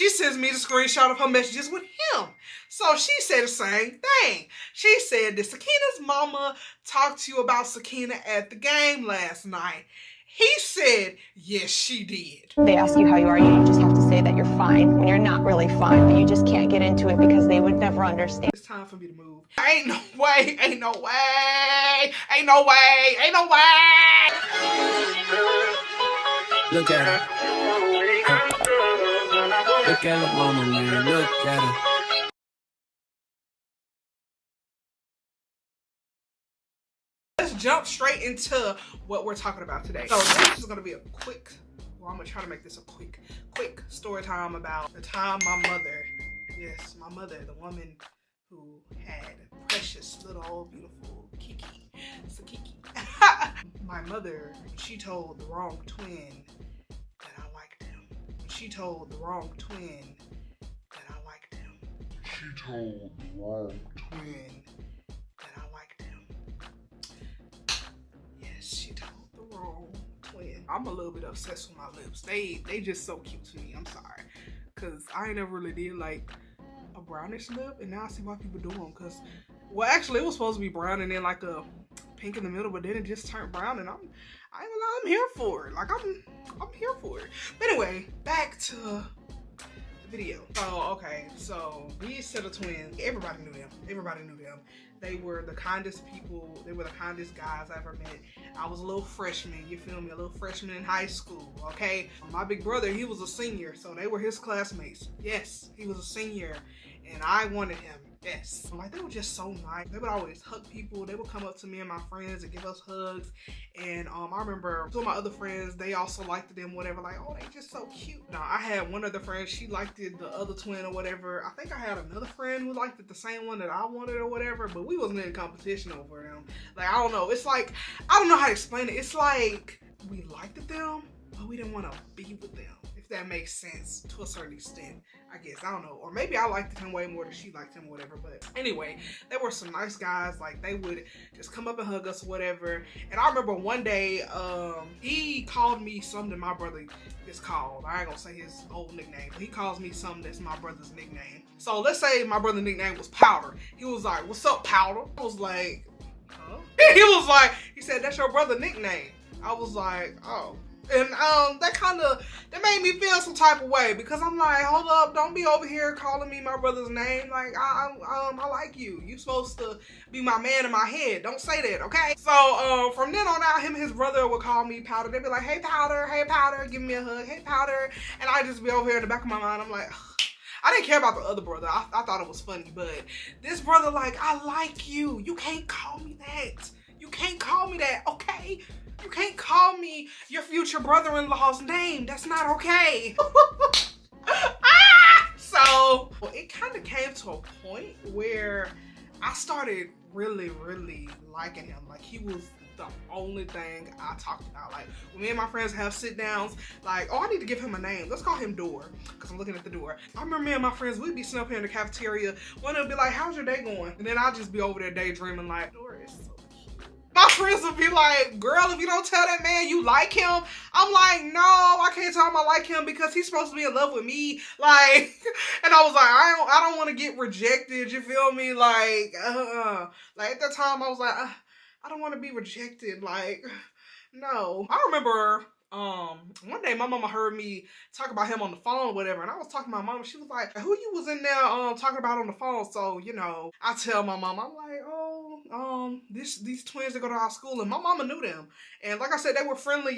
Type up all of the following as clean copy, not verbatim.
she sends me the screenshot of her messages with him. So she said the same thing. She said, did Sakina's mama talk to you about Sakina at the game last night? He said, yes, she did. They ask you how you are, you just have to say that you're fine when you're not really fine, but you just can't get into it because they would never understand. It's time for me to move. Ain't no way, ain't no way, ain't no way, ain't no way. Look at her. Look at her mama, man. Look at her. Let's jump straight into what we're talking about today. So this is gonna be a quick, well, I'm gonna try to make this a quick story time about the time my mother, yes, my mother, the woman who had precious little old beautiful Kiki, Sakiki. My mother, she told the wrong twin that I liked him. She told the wrong twin that I liked him. She told the wrong twin that I liked him. Yes, she told the wrong twin. I'm a little bit obsessed with my lips. They just so cute to me. I'm sorry, cause I ain't never really did like a brownish lip, and now I see why people do them. Cause, well, actually, it was supposed to be brown and then like a pink in the middle, but then it just turned brown, and I ain't gonna lie, I'm here for it. Like I'm here for it. But anyway, back to the video. So okay, so these set of twins, everybody knew them. Everybody knew them. They were the kindest people. They were the kindest guys I ever met. I was a little freshman, you feel me? A little freshman in high school, okay? My big brother, he was a senior, so they were his classmates. Yes, he was a senior, and I wanted him. Yes. Like, they were just so nice. They would always hug people. They would come up to me and my friends and give us hugs. And I remember two of my other friends, they also liked them, whatever. Like, oh, they just so cute. Now, I had one other friend, she liked it, the other twin or whatever. I think I had another friend who liked it, the same one that I wanted or whatever, but we wasn't in competition over them. Like, I don't know. It's like, I don't know how to explain it. It's like we liked them, but we didn't want to be with them. That makes sense to a certain extent, I guess. I don't know, or maybe I liked him way more than she liked him or whatever. But anyway, they were some nice guys. Like, they would just come up and hug us or whatever. And I remember one day he called me something my brother is called. I ain't gonna say his old nickname, but he calls me something that's my brother's nickname. So let's say my brother's nickname was Powder. He was like, what's up, Powder? I was like, huh? He was like, he said, that's your brother's nickname. I was like, oh. And that made me feel some type of way, because I'm like, hold up, don't be over here calling me my brother's name. Like, I like you. You supposed to be my man in my head. Don't say that, okay? So from then on out, him and his brother would call me Powder. They'd be like, hey Powder, give me a hug, hey Powder. And I'd just be over here in the back of my mind. I'm like, ugh. I didn't care about the other brother. I thought it was funny, but this brother, like, I like you. You can't call me that. You can't call me that, okay? You can't call me your future brother-in-law's name. That's not okay. So it kind of came to a point where I started really liking him. Like, he was the only thing I talked about. Like, when me and my friends have sit downs, like, oh, I need to give him a name. Let's call him Door, because I'm looking at the door. I remember me and my friends, we'd be sitting up here in the cafeteria. One would be like, how's your day going? And then I'd just be over there daydreaming like, Door is so my friends would be like, girl, if you don't tell that man you like him. I'm like, no, I can't tell him I like him because he's supposed to be in love with me. Like, and I was like, I don't want to get rejected. You feel me? Like at that time I was like, I don't want to be rejected. Like, no. I remember one day my mama heard me talk about him on the phone or whatever, and I was talking to my mom. She was like, who you was in there talking about on the phone? So, you know, I tell my mom, I'm like, oh, these twins that go to our school, and my mama knew them. And like I said, they were friendly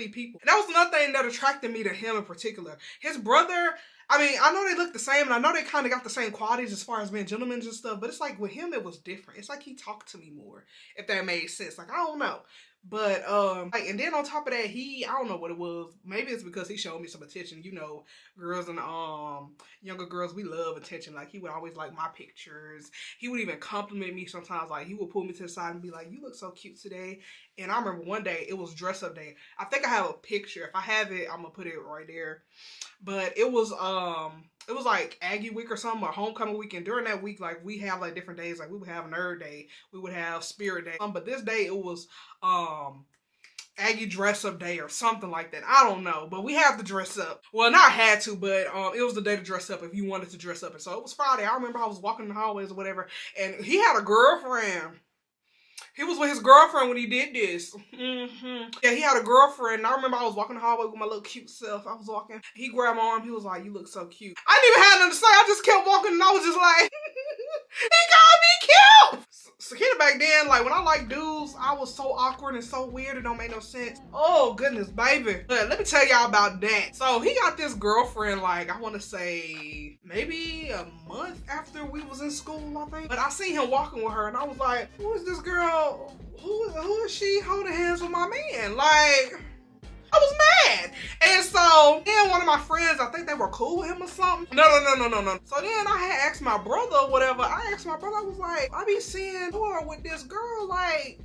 people. And that was another thing that attracted me to him in particular. His brother, I mean, I know they look the same, and I know they kind of got the same qualities as far as being gentlemen and stuff, but it's like with him, it was different. It's like he talked to me more, if that made sense. Like, I don't know. But like, and then on top of that, I don't know what it was. Maybe it's because he showed me some attention. You know, girls and younger girls, we love attention. Like, he would always like my pictures. He would even compliment me sometimes. Like, he would pull me to the side and be like, you look so cute today. And I remember one day, it was dress up day. I think I have a picture. If I have it, I'm gonna put it right there. But it was like Aggie week or something, or homecoming week. And during that week, like, we have like different days. Like, we would have Nerd Day, we would have Spirit Day. But this day it was Aggie dress up day or something like that. I don't know, but we have to dress up. Well, not had to, but it was the day to dress up if you wanted to dress up. And so it was Friday. I remember I was walking in the hallways or whatever, and he had a girlfriend. He was with his girlfriend when he did this. Yeah, he had a girlfriend. And I remember I was walking the hallway with my little cute self. I was walking. He grabbed my arm. He was like, "You look so cute." I didn't even have nothing to say. I just kept walking and I was just like, he called me cute. Sakina back then, like when I like dudes, I was so awkward and so weird. It don't make no sense. Oh, goodness, baby. But let me tell y'all about that. So he got this girlfriend, like I want to say maybe a month after we was in school, I think. But I seen him walking with her and I was like, who is this girl? Who is she holding hands with my man? Like, I was mad. And so then one of my friends, I think they were cool with him or something. No. So then I had asked my brother or whatever. I asked my brother, I was like, I be seeing her with this girl, like,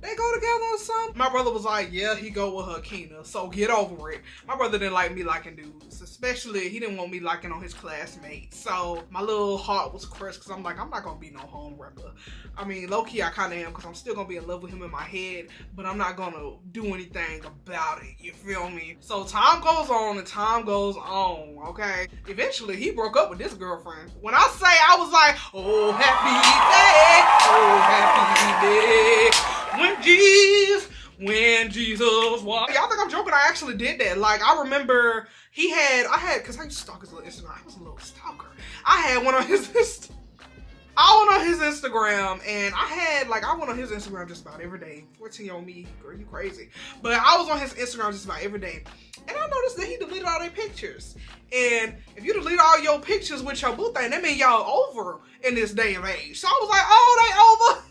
they go together or something? My brother was like, yeah, he go with her, Keena. So get over it. My brother didn't like me liking dudes. Especially, he didn't want me liking on his classmates. So my little heart was crushed because I'm like, I'm not going to be no home wrecker. I mean, low-key, I kind of am because I'm still going to be in love with him in my head. But I'm not going to do anything about it. You feel me? So time goes on and time goes on, okay? Eventually, he broke up with this girlfriend. When I say I was like, oh, happy day, when Jesus walked. Y'all think I'm joking? I actually did that. Like, I remember because I used to stalk his little Instagram. I was a little stalker. I went on his Instagram and I went on his Instagram just about every day. 14-year-old me, girl, you crazy. But I was on his Instagram just about every day. And I noticed that he deleted all their pictures. And if you delete all your pictures with your boo thing, that means y'all over in this day and age. So I was like, oh, they over.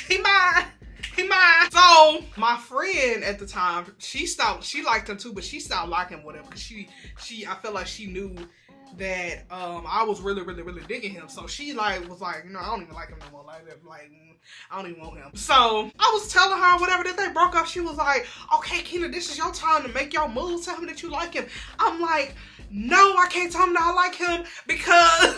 He mine. So my friend at the time, she liked him too, but she stopped liking him, whatever, because I felt like she knew that I was really digging him. So she was like, no, I don't even like him no more. Like I don't even want him. So I was telling her whatever that they broke up. She was like, okay, Keena, this is your time to make your moves. Tell him that you like him. I'm like, no, I can't tell him that I like him because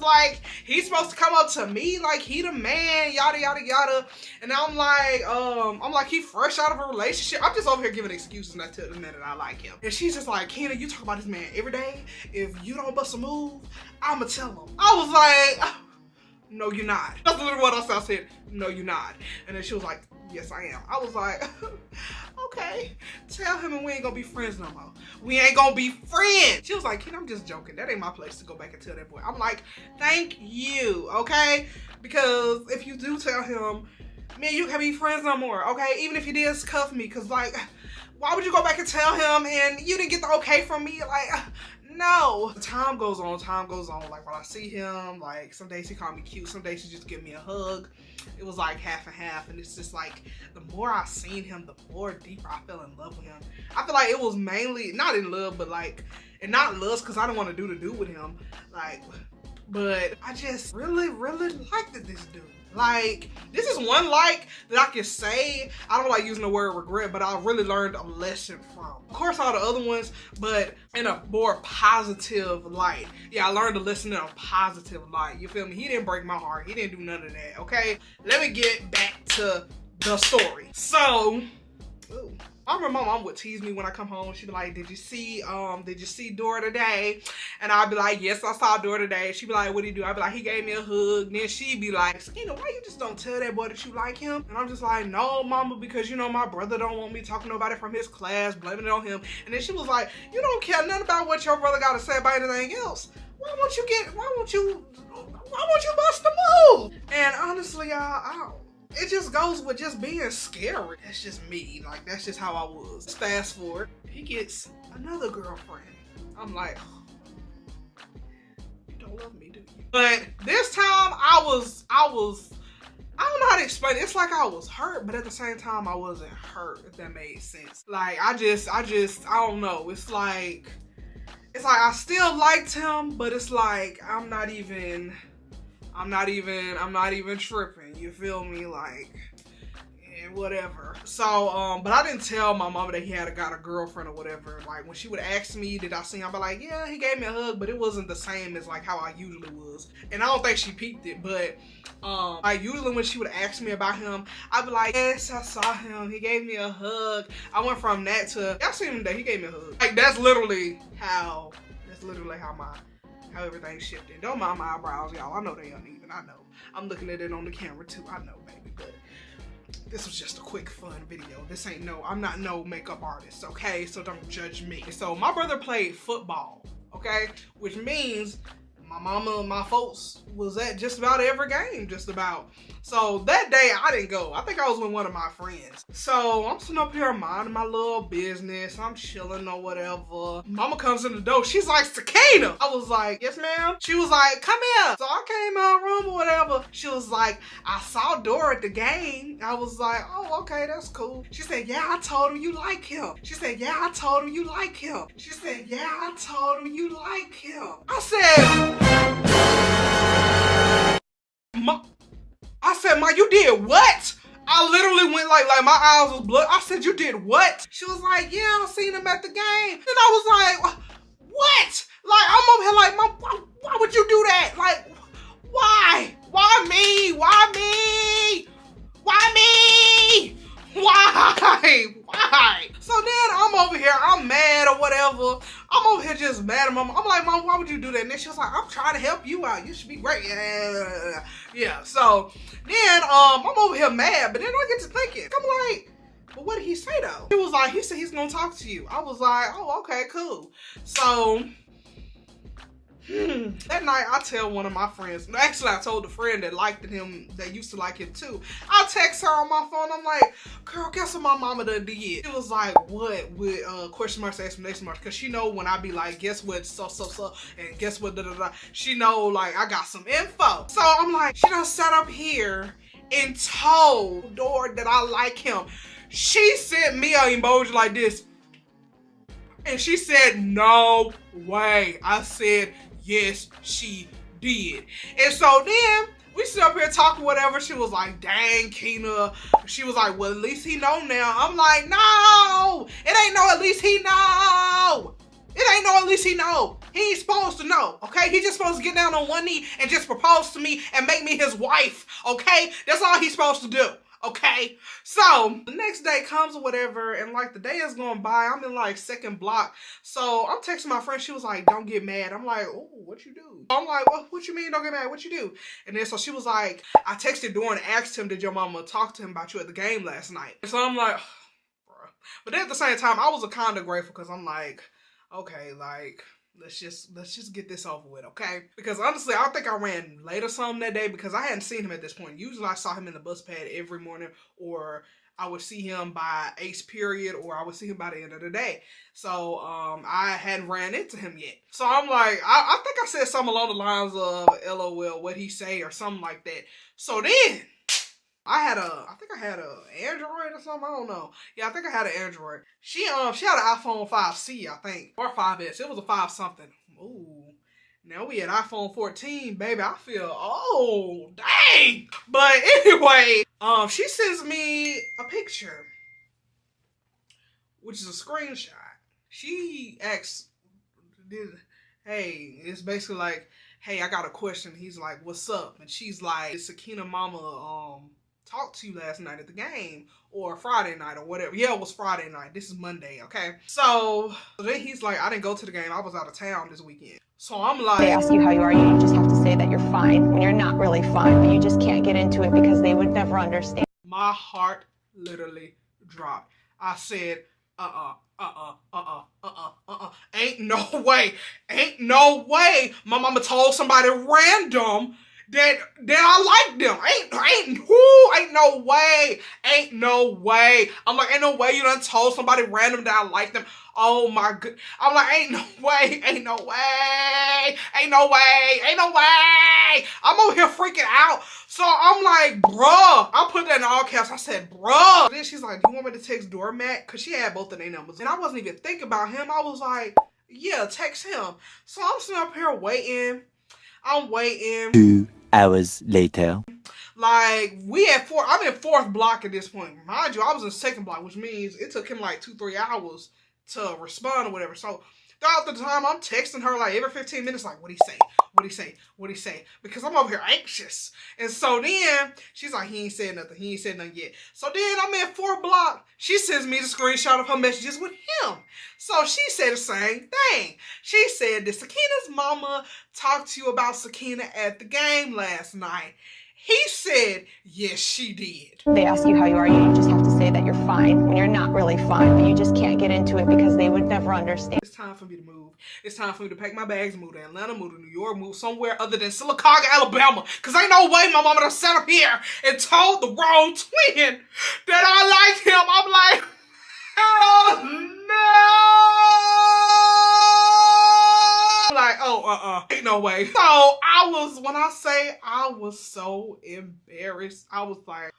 like he's supposed to come up to me like he the man, yada yada yada. And I'm like he fresh out of a relationship. I'm just over here giving excuses and I tell the man that I like him. And she's just like, Keena, you talk about this man every day. If you don't bust a move, I'ma tell him. I was like, no, you're not. That's literally what I said. No, you're not. And then she was like, yes, I am. I was like, okay, tell him and we ain't gonna be friends no more. We ain't gonna be friends. She was like, Kid, I'm just joking. That ain't my place to go back and tell that boy. I'm like, thank you, okay? Because if you do tell him, me and you can be friends no more, okay? Even if he did cuff me, because like, why would you go back and tell him and you didn't get the okay from me? Like, no. Time goes on. Like when I see him, like some days he called me cute, some days he just give me a hug. It was like half and half, and it's just like the more I seen him, the more deeper I fell in love with him. I feel like it was mainly not in love, but like, and not lust because I didn't want to do with him, like, but I just really liked this dude. Like, this is one like that I can say. I don't like using the word regret, but I really learned a lesson from. Of course, all the other ones, but in a more positive light. Yeah, I learned a lesson in a positive light. You feel me? He didn't break my heart. He didn't do none of that, okay? Let me get back to the story. So, I remember my mom would tease me when I come home. She'd be like, did you see Dora today? And I'd be like, yes, I saw Dora today. She'd be like, what'd he do? I'd be like, he gave me a hug. And then she'd be like, Sakina, why you just don't tell that boy that you like him? And I'm just like, no, mama, because you know my brother don't want me talking to nobody from his class, blaming it on him. And then she was like, you don't care nothing about what your brother got to say about anything else. Why won't you bust the move? And honestly, y'all, it just goes with just being scary. That's just me. Like, that's just how I was. Fast forward, he gets another girlfriend. I'm like, you don't love me, do you? But this time I don't know how to explain it. It's like I was hurt, but at the same time I wasn't hurt, if that made sense. Like, I don't know. It's like I still liked him, but it's like I'm not even tripping, you feel me? Like, and whatever. So, but I didn't tell my mama that he had got a girlfriend or whatever. Like, when she would ask me, did I see him? I'd be like, yeah, he gave me a hug, but it wasn't the same as like how I usually was. And I don't think she peeped it, but like usually when she would ask me about him, I'd be like, yes, I saw him. He gave me a hug. I went from that to, I seen him today. He gave me a hug. Like, that's literally how how everything shifted. Don't mind my eyebrows, y'all. I know they uneven. I know. I'm looking at it on the camera too. I know, baby. But this was just a quick fun video. This ain't I'm not no makeup artist, okay? So don't judge me. So my brother played football, okay? Which means my mama and my folks was at just about every game, just about. So that day I didn't go. I think I was with one of my friends. So I'm sitting up here minding my little business. I'm chilling or whatever. Mama comes in the door. She's like, Sakina. I was like, yes, ma'am. She was like, come here. So I came out of the room or whatever. She was like, I saw Dora at the game. I was like, oh, okay, that's cool. She said, yeah, I told him you like him. She said, yeah, I told him you like him. She said, yeah, I told him you like him. I said, Ma, you did what? I literally went like my eyes was blood. I said, you did what? She was like, yeah, I seen him at the game. And I was like, what? Like, I'm over here like, Mom, why would you do that? Like, why? Why me? Why me? Why me? Why? So then I'm over here, I'm mad or whatever. I'm over here just mad at Mom. I'm like, Mom, why would you do that? And then she was like, I'm trying to help you out. You should be great. Yeah. So then I'm over here mad, but then I get to thinking, I'm like, but what did he say though? He said he's gonna talk to you. I was like, oh, okay, cool. So that night I tell one of my friends, actually I told the friend that liked him, that used to like him too. I text her on my phone, I'm like, girl, guess what my mama done did? She was like, what? With question marks, exclamation marks, cause she know when I be like, guess what, so, and guess what, she know like I got some info. So I'm like, she done sat up here and told Dora that I like him. She sent me an emoji like this. And she said, no way. I said, yes, she did. And so then we sit up here talking whatever. She was like, dang, Keena. She was like, well, at least he know now. I'm like, no, it ain't no at least he know. It ain't no at least he know. He ain't supposed to know, okay? He just supposed to get down on one knee and just propose to me and make me his wife, okay? That's all he's supposed to do. Okay, so the next day comes or whatever, and like the day is going by, I'm in like second block. So I'm texting my friend, she was like, don't get mad. I'm like, oh, what you do? I'm like, what you mean don't get mad? What you do? And then so she was like, I texted Dora and asked him, did your mama talk to him about you at the game last night? And so I'm like, bruh. But then at the same time, I was kind of grateful because I'm like, okay, like, let's just get this over with, okay? Because honestly, I think I ran late or something that day because I hadn't seen him at this point. Usually I saw him in the bus pad every morning, or I would see him by ace period, or I would see him by the end of the day. So I hadn't ran into him yet. So I'm like, I think I said something along the lines of LOL, what he say, or something like that. So then I think I had a Android or something. I don't know. Yeah, I think I had an Android. She had an iPhone 5C, I think, or 5S. It was a 5 something. Ooh. Now we at iPhone 14, baby. I feel, oh, dang. But anyway, she sends me a picture, which is a screenshot. She asks, hey, it's basically like, hey, I got a question. He's like, what's up? And she's like, did Sakina mama talked to you last night at the game, or Friday night, or whatever. Yeah, it was Friday night. This is Monday, okay? So then he's like, I didn't go to the game. I was out of town this weekend. So I'm like, they ask you how you are, you just have to say that you're fine when you're not really fine, but you just can't get into it because they would never understand. My heart literally dropped. I said, ain't no way my mama told somebody random that I like them. Ain't no way. I'm like, ain't no way you done told somebody random that I like them. Oh my god. I'm like, ain't no way. I'm over here freaking out. So I'm like, bruh. I put that in all caps. I said, bruh. Then she's like, do you want me to text Doormat? Because she had both of their numbers. And I wasn't even thinking about him. I was like, yeah, text him. So I'm sitting up here waiting. I'm waiting. 2 hours later. Like, I'm in 4th block at this point. Mind you, I was in 2nd block, which means it took him like 2-3 hours to respond or whatever. So throughout the time, I'm texting her like every 15 minutes, like, what'd he say? What'd he say? What'd he say? Because I'm over here anxious. And so then she's like, he ain't said nothing. He ain't said nothing yet. So then I'm in 4th block. She sends me the screenshot of her messages with him. So she said the same thing. She said, did Sakina's mama talk to you about Sakina at the game last night? He said, yes, she did. They ask you how you are, you just have to say that you're fine when you're not really fine, but you just can't get into it because they would never understand. It's time for me to move. It's time for me to pack my bags, move to Atlanta, move to New York, move somewhere other than Sylacauga, Alabama. Because ain't no way my mama done sat up here and told the wrong twin that I liked him. I'm like, oh, no. I'm like, oh, ain't no way. So when I say I was so embarrassed, I was like,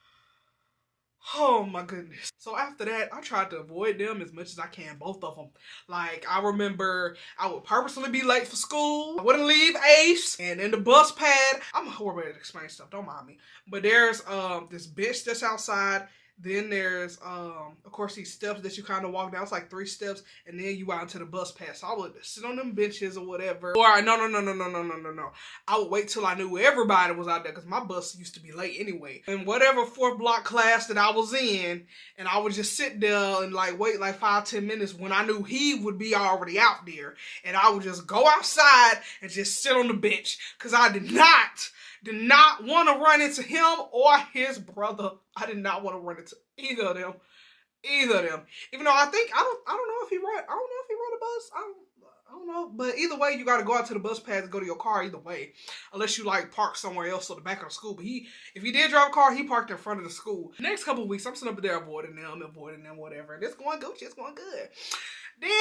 oh my goodness. So after that, I tried to avoid them as much as I can, both of them. Like, I remember I would purposely be late for school. I wouldn't leave Ace. And in the bus pad, I'm horrible at explaining stuff, don't mind me. But there's this bench that's outside. Then there's, of course, these steps that you kind of walk down. It's like 3 steps, and then you out into the bus pass. So I would sit on them benches or whatever. Or, no. I would wait till I knew everybody was out there, because my bus used to be late anyway. In whatever 4th block class that I was in, and I would just sit there and like wait like 5-10 minutes when I knew he would be already out there. And I would just go outside and just sit on the bench, because I did not want to run into him or his brother. I did not want to run into either of them. Even though I don't know if he run a bus. I don't know. But either way, you got to go out to the bus path to go to your car either way. Unless you like park somewhere else or the back of the school. But if he did drive a car, he parked in front of the school. The next couple of weeks, I'm sitting up there avoiding them, whatever. And it's going Gucci. It's going good. Then,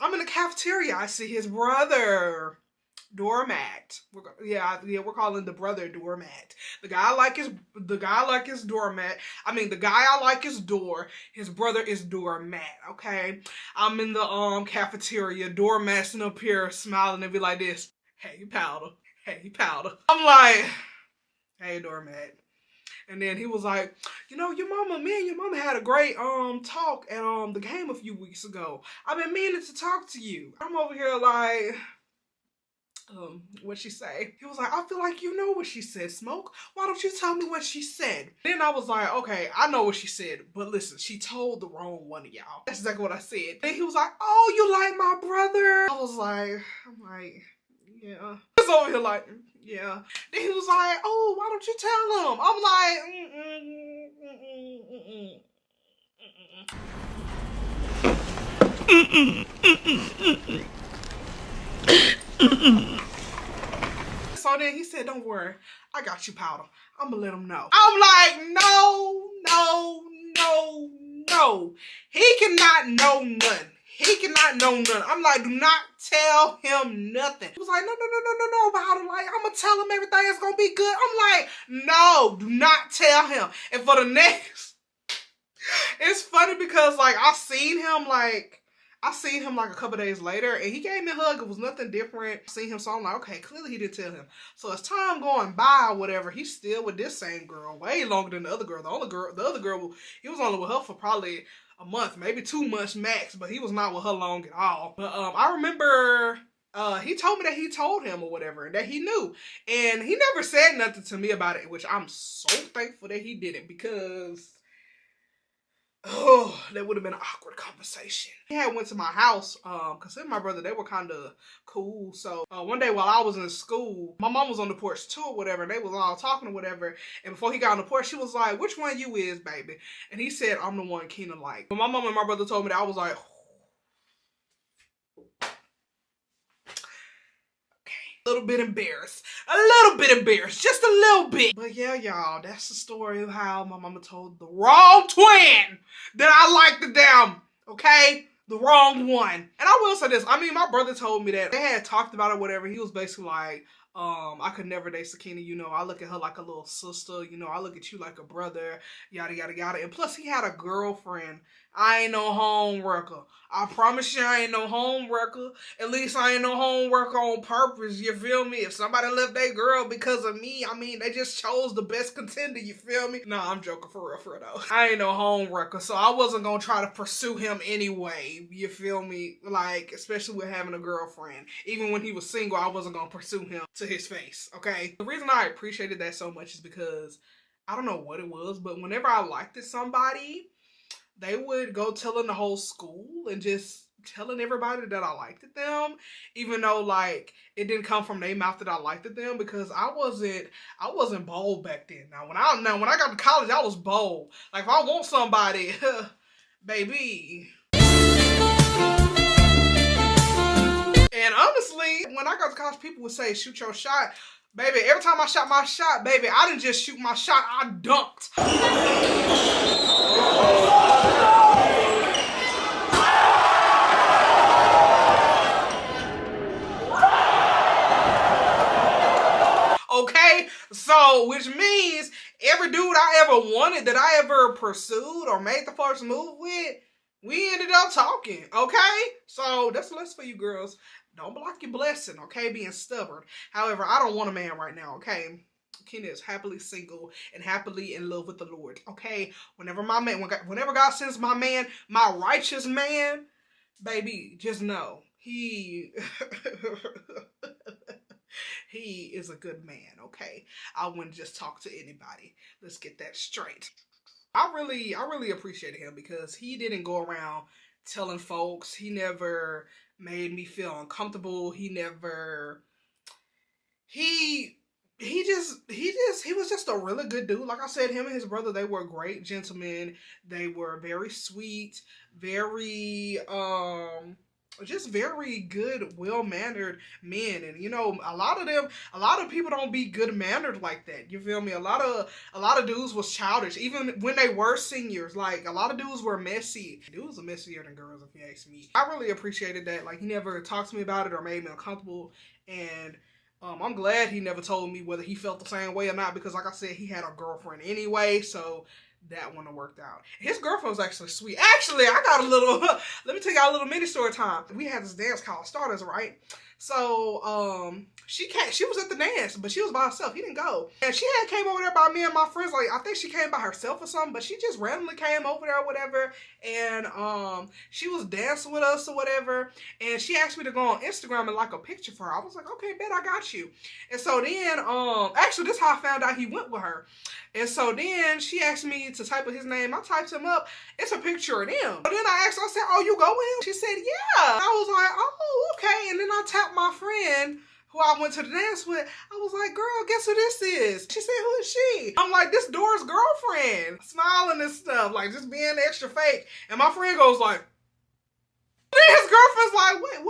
I'm in the cafeteria. I see his brother. Doormat. We're calling the brother Doormat. The guy I like is Doormat. I mean, the guy I like is Door. His brother is Doormat. Okay. I'm in the cafeteria. Doormat's up here smiling and be like this. Hey, Powder. Hey, Powder. I'm like, hey, Doormat. And then he was like, you know, me and your mama had a great talk at the game a few weeks ago. I've been meaning to talk to you. I'm over here like, what'd she say? He was like, I feel like you know what she said, Smoke. Why don't you tell me what she said? Then I was like, okay, I know what she said, but listen, she told the wrong one of y'all. That's exactly what I said. Then he was like, oh, you like my brother? I was like, yeah. He's over here like, yeah. Then he was like, oh, why don't you tell him? I'm like, So then he said, don't worry, I got you, Powder. I'm gonna let him know. I'm like, no. He cannot know nothing. I'm like, do not tell him nothing. He was like, no, Powder. Like, I'm gonna tell him everything is gonna be good. I'm like, no, do not tell him. And for the next, it's funny because like I seen him like a couple days later, and he gave me a hug. It was nothing different. I seen him, so I'm like, okay, clearly he didn't tell him. So as time going by or whatever, he's still with this same girl way longer than the other girl. The other girl, he was only with her for probably a month, maybe 2 months max, but he was not with her long at all. But I remember he told me that he told him or whatever, and that he knew. And he never said nothing to me about it, which I'm so thankful that he didn't, because oh, that would have been an awkward conversation. He had went to my house, cause him and my brother, they were kind of cool. So one day while I was in school, my mom was on the porch too or whatever, and they was all talking or whatever. And before he got on the porch, she was like, which one you is, baby? And he said, I'm the one Keena like. When my mom and my brother told me that, I was like, a little bit embarrassed, just a little bit. But yeah, y'all, that's the story of how my mama told the wrong twin that I liked the damn, okay? The wrong one. And I will say this, I mean, my brother told me that they had talked about it, whatever. He was basically like, I could never date Sakina, you know, I look at her like a little sister, you know, I look at you like a brother, yada, yada, yada. And plus he had a girlfriend I ain't no home wrecker. I promise you I ain't no home wrecker. At least I ain't no home wrecker on purpose, you feel me? If somebody left their girl because of me, I mean, they just chose the best contender, you feel me? No, I'm joking, for real though. I ain't no home wrecker, so I wasn't gonna try to pursue him anyway, you feel me? Like, especially with having a girlfriend. Even when he was single, I wasn't gonna pursue him to his face, okay? The reason I appreciated that so much is because, I don't know what it was, but whenever I liked somebody, they would go telling the whole school and just telling everybody that I liked them, even though like it didn't come from their mouth that I liked them, because I wasn't bold back then. Now when I got to college, I was bold. Like if I want somebody, baby. And honestly, when I got to college, people would say, shoot your shot. Baby, every time I shot my shot, baby, I didn't just shoot my shot, I dunked. Okay, so which means every dude I ever wanted, that I ever pursued or made the first move with, we ended up talking, okay? So that's less for you girls. Don't block your blessing, okay? Being stubborn. However, I don't want a man right now, okay? Kenya is happily single and happily in love with the Lord, okay? Whenever God sends my man, my righteous man, baby, just know he he is a good man, okay? I wouldn't just talk to anybody. Let's get that straight. I really appreciated him because he didn't go around telling folks. He never made me feel uncomfortable. He was just a really good dude. Like I said, him and his brother, they were great gentlemen. They were very sweet, very just very good, well-mannered men. And you know, a lot of people don't be good-mannered like that. You feel me? A lot of dudes was childish, even when they were seniors. Like a lot of dudes were messy. Dudes are messier than girls, if you ask me. I really appreciated that. Like he never talked to me about it or made me uncomfortable. And I'm glad he never told me whether he felt the same way or not, because like I said, he had a girlfriend anyway, so that one worked out. His girlfriend was actually sweet. Actually, I got a little, let me tell y'all a little mini story time. We had this dance called Starters, right? So, she was at the dance, but she was by herself. He didn't go. And she had came over there by me and my friends. Like, I think she came by herself or something, but she just randomly came over there or whatever. And, she was dancing with us or whatever. And she asked me to go on Instagram and like a picture for her. I was like, okay, bet, I got you. And so then, actually, this is how I found out he went with her. And so then she asked me to type of his name. I typed him up. It's a picture of them. But then I asked her, I said, oh, you go with him? She said, yeah. And I was like, oh, okay. And then I tapped my friend who I went to the dance with. I was like, girl, guess who this is? She said, who is she? I'm like, this Dora's girlfriend. Smiling and stuff, like just being extra fake. And my friend goes like, his girlfriend's like, wait,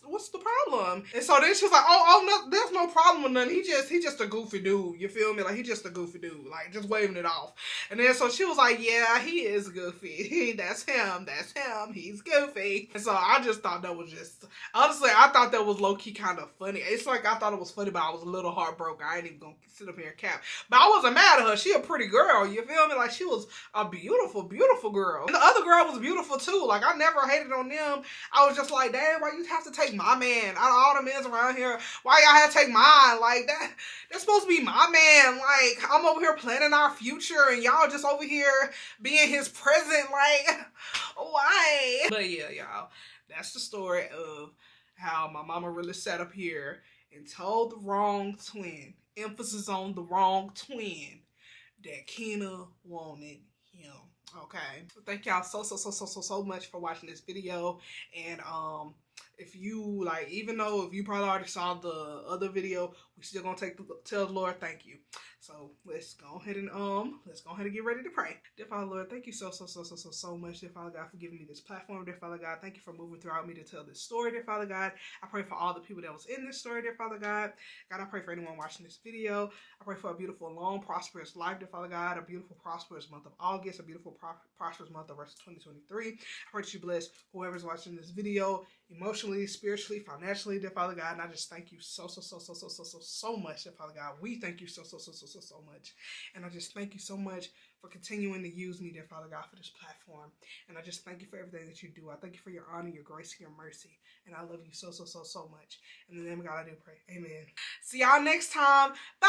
what's the problem? And so then she was like, oh, no, there's no problem with nothing. He just a goofy dude. You feel me? Like, he just a goofy dude. Like, just waving it off. And then so she was like, yeah, he is goofy. That's him. He's goofy. And so I just thought that was just, honestly, I thought that was low-key kind of funny. It's like, I thought it was funny, but I was a little heartbroken. I ain't even gonna sit up here and cap. But I wasn't mad at her. She a pretty girl. You feel me? Like, she was a beautiful, beautiful girl. And the other girl was beautiful too. Like, I never hated on them. I was just like, damn, why you have to take my man? Out of all the men around here, why y'all have to take mine? Like, that's supposed to be my man. Like, I'm over here planning our future and y'all just over here being his present. Like, why? But yeah, y'all, that's the story of how my mama really sat up here and told the wrong twin, emphasis on the wrong twin, that Kena wanted him. Okay, so thank y'all so much for watching this video. And if you like, even though if you probably already saw the other video, we still gonna tell the Lord thank you. So let's go ahead and get ready to pray. Dear Father Lord, thank you so much, dear Father God, for giving me this platform. Dear Father God, thank you for moving throughout me to tell this story. Dear Father God, I pray for all the people that was in this story. Dear Father God, I pray for anyone watching this video. I pray for a beautiful, long, prosperous life. Dear Father God, a beautiful, prosperous month of August, a beautiful, prosperous month of rest of 2023. I pray that you bless whoever's watching this video emotionally, emotionally, spiritually, financially, dear Father God. And I just thank you so much, dear Father God. We thank you so much. And I just thank you so much for continuing to use me, dear Father God, for this platform. And I just thank you for everything that you do. I thank you for your honor, your grace, and your mercy. And I love you so much. In the name of God, I do pray. Amen. See y'all next time. Bye!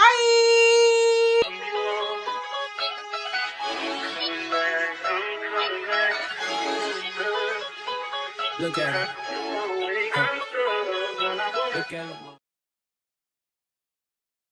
Look at her. Look at her.